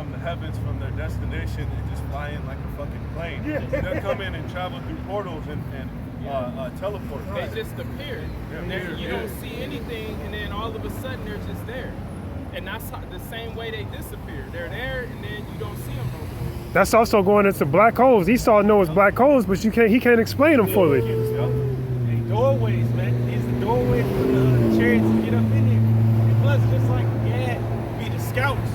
from the heavens, from their destination, and just fly in like a fucking plane. Yeah. They'll come in and travel through portals and teleport. They just appear. You don't see anything, and then all of a sudden they're just there. And that's the same way they disappear. They're there, and then you don't see them no more. That's also going into black holes. Esau knows black holes, but he can't explain them fully. Hey, doorways, man. These are doorways for the chariots to get up in there. And plus, just like Gad be the scouts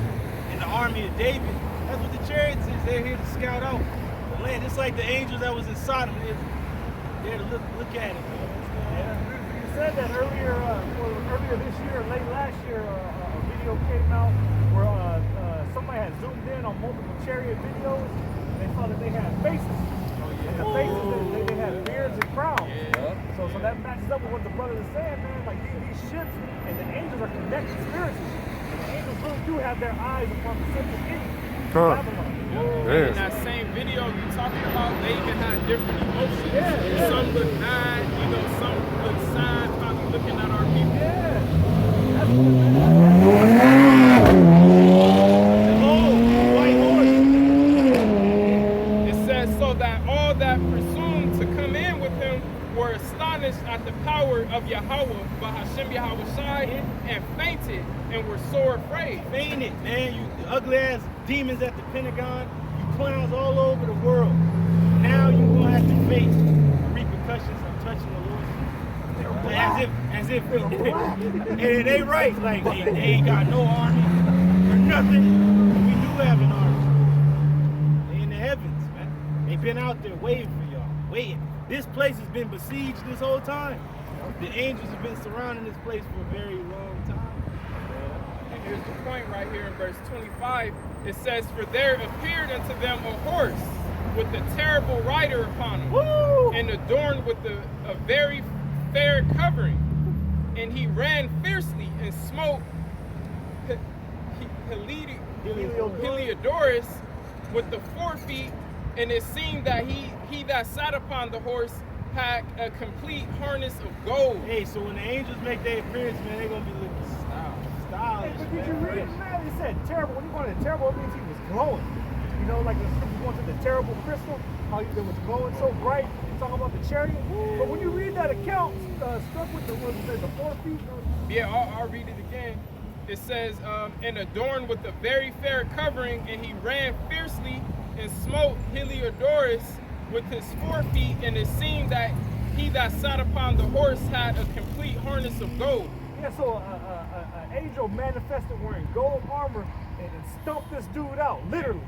in the army of David, that's what the chariots is. They're here to scout out the land. It's like the angels that was in Sodom. They're there to look at it. You said that earlier this year, late last year, a video came out where somebody had zoomed in on multiple chariot videos. They saw that they had faces. And the faces, they had beards and crowns. So that matches up with what the brother is saying, man. Like these ships and the angels are connected spiritually. And the angels really do have their eyes upon the central king. Babylon. In that same video you talking about, they even had different emotions. Some look mad, some look sad, probably looking at our people. It says, so that all that presumed to come in with him were astonished at the power of Yahweh, Bahashem Yahweh Shai, and fainted and were sore afraid. Fainted, man. You ugly ass demons at the Pentagon, you clowns all over the world. Now you're gonna have to face the repercussions of touching the Lord. As if and they right, like they ain't got no army or nothing. We do have an army. They in the heavens, man. They been out there waiting for y'all, waiting. This place has been besieged this whole time. The angels have been surrounding this place for a very long time. And here's the point right here in verse 25. It says, for there appeared unto them a horse with a terrible rider upon him, and adorned with a very fair covering. And he ran fiercely and smote Heliodorus with the forefeet, and it seemed that he that sat upon the horse had a complete harness of gold. Hey, so when the angels make their appearance, man, they're gonna be looking stylish. But did you read it, man? It said terrible. When you go to terrible, it means he was glowing. You know, like when you go to the terrible crystal, how it was glowing so bright. You talking about the chariot. But when you read that account, stuck with the 4 feet. Yeah, I'll read it again. It says, and adorned with a very fair covering, and he ran fiercely and smote Heliodorus with his 4 feet, and it seemed that he that sat upon the horse had a complete harness of gold. Yeah, so an angel manifested wearing gold armor and stumped this dude out, literally.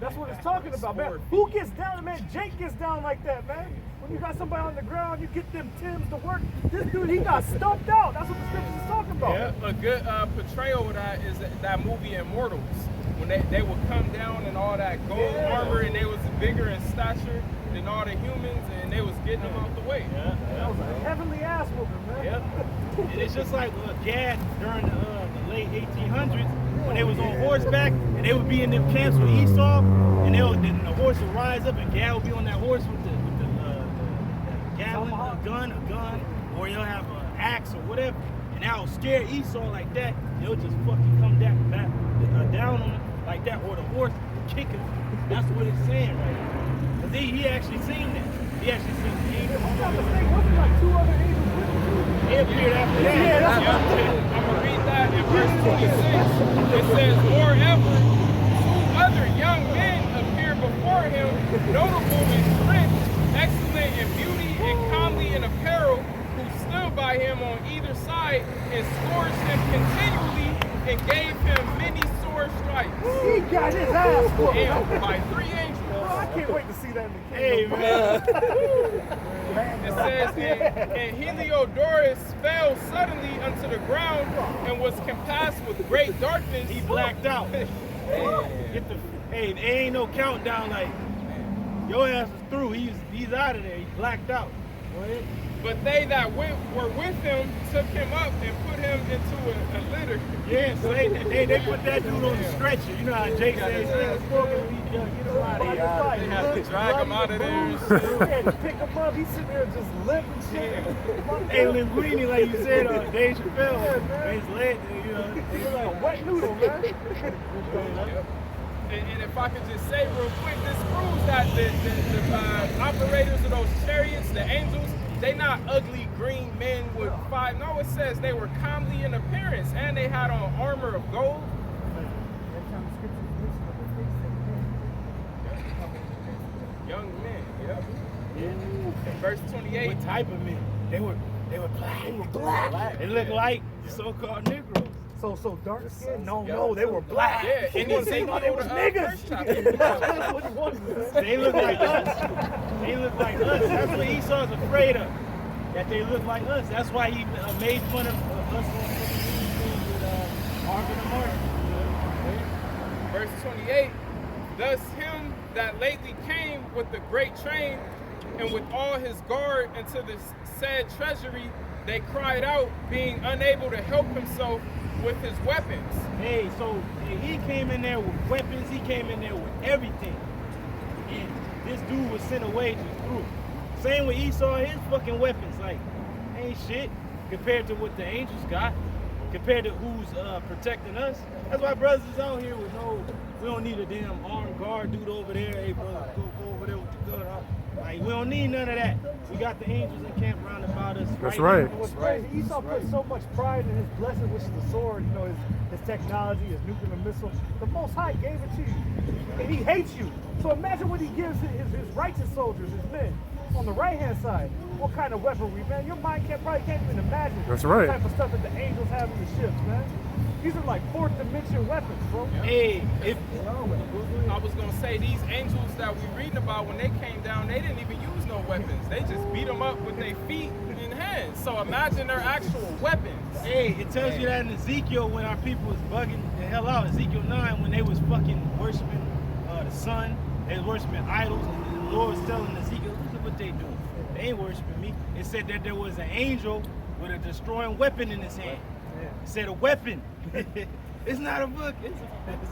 That's what it's talking about, man. Who gets down, man? Jake gets down like that, man. When you got somebody on the ground, you get them Tims to work. This dude, he got stumped out. That's what the scriptures is talking about. Yeah, a good portrayal of that is that movie Immortals. When they would come down in all that gold armor, and they was bigger in stature than all the humans, and they was getting them out the way. That was a heavenly ass whooping, man. Yep. And it's just like Gad during the late 1800s, when they was on horseback, and they would be in them camps with Esau, and the horse would rise up, and Gad would be on that horse with the javelin, a gun, or he'll have an axe or whatever, and that will scare Esau like that. They'll just fucking come down on him like that, or the horse will kick him. That's what it's saying right now. Because he actually seen that. He actually seen the angel. If I'm not mistaken, wasn't like 2 other angels with him? They appeared after that. Yeah, that's what I'm saying. I'm going to read that in verse 26. It says, moreover, 2 other young men appeared before him, notable in strength, excellent in beauty, and comely in apparel, who stood by him on either side and scourged him continually and gave him many sore stripes. He got his ass whooped. And by 3 angels. Bro, I can't wait to see that in the Hey, kingdom. man. It says, and Heliodorus fell suddenly unto the ground and was compassed with great darkness. He blacked out. Hey, there ain't no countdown like your ass is through. He's out of there. He blacked out. Go ahead. But they that were with him took him up and put him into a litter. Yeah, so they put that dude on the stretcher. You know how Jake says, get him out of here. They have to drag him out of there and shit. He had to pick him up. He's sitting there just limp and shit. Hey, Linguini, like you said, Dave Chappelle, Yeah, man. his leg, He's like a wet noodle, man. And if I could just say real quick, this proves that the operators of those chariots, the angels, they not ugly green men with five. No, it says they were comely in appearance and they had on armor of gold. Young men, yep. Yeah. Verse 28. What type of men? They were black. They were black. They looked like so-called Negroes. So dark skin? No, they were black. Yeah, and he said they was niggas. That's what he wanted. They look like us. They look like us. That's what Esau's afraid of. That they look like us. That's why he made fun of us on with Marvin and Martin. Verse 28. Thus him that lately came with the great train and with all his guard into the said treasury, they cried out, being unable to help himself with his weapons. Hey, so he came in there with weapons. He came in there with everything. And this dude was sent away just through. Same with Esau, his fucking weapons, like, ain't shit compared to what the angels got, compared to who's protecting us. That's why brothers is out here with we don't need a damn armed guard dude over there. Hey, brother, go over there with the gun. Like, we don't need none of that. We got the angels in camp round about us. That's right. And what's crazy, Esau put so much pride in his blessing, which is the sword, his technology, his nuclear missile. The Most High gave it to you, and he hates you. So imagine what he gives his righteous soldiers, his men, on the right-hand side. What kind of weaponry, man? Your mind probably can't even imagine That's right. the type of stuff that the angels have in the ships, man. These are like fourth dimension weapons, bro. Hey, I was gonna say these angels that we reading about, when they came down, they didn't even use no weapons. They just beat them up with their feet and hands. So imagine their actual weapons. hey, it tells you that in Ezekiel when our people was bugging the hell out. Ezekiel 9, when they was fucking worshiping the sun, they was worshiping idols, and the Lord was telling Ezekiel, look at what they do. They ain't worshiping me. It said that there was an angel with a destroying weapon in his hand. It said a weapon. It's not a book. It's